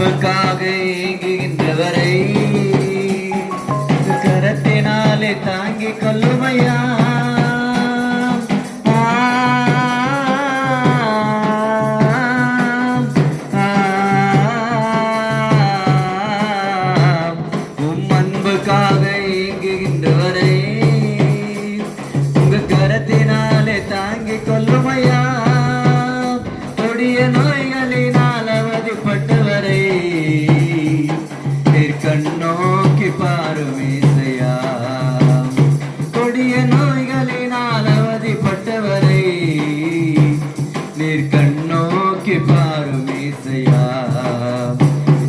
அன்புக்காக ஏங்குகின்றவரை கரத்தினாலே தாங்கிக் கொள்ளுமையா. அன்புக்காக ஏங்குகின்றவரை உங்க கரத்தினாலே தாங்கிக் கொள்ளுமையா. கொடிய நோய்களினால் அவதிப்பட்டவரை கண்ணோக்கி பாருமேசையா. கொடிய நோய்களினால் அவதிப்பட்டவரை நீர் கண்ணோக்கி பாருமேசையா.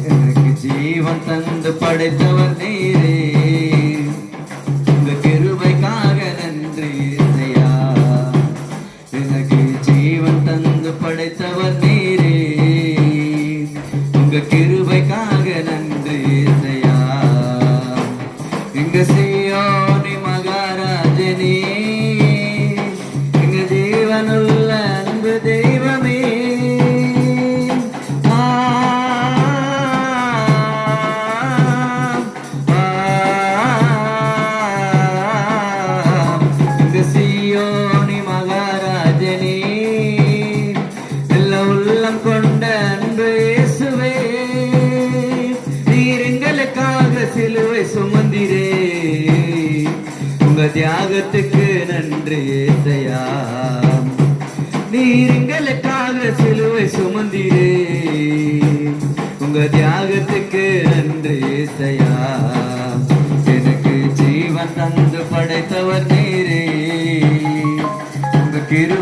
எனக்கு ஜீவன் தந்து படைத்தவர் நீரே, உங்க கிருபைக்காக நன்றி இசையா. எனக்கு ஜீவன் தந்து படைத்தவர் நீரே, உங்க கிருபைக்காக நன்றி இசையா. எங்க சீயோனி மகாராஜனே, எங்க ஜீவனுள்ள அன்பு தெய்வமே, மகாராஜனே எல்லாம் உள்ளம் கொண்ட அன்பு இயேசுவே, நீர் எங்களுக்காக சிலுவை சுமந்திரே, உங்க தியாகத்துக்கு நன்றி இயேசையா. நீர் எங்களுக்காக சிலுவை சுமந்திரே, உங்க தியாகத்துக்கு நன்றி இயேசையா. எனக்கு ஜீவன் தந்து படைத்தவர் நீரே, உங்க கிரு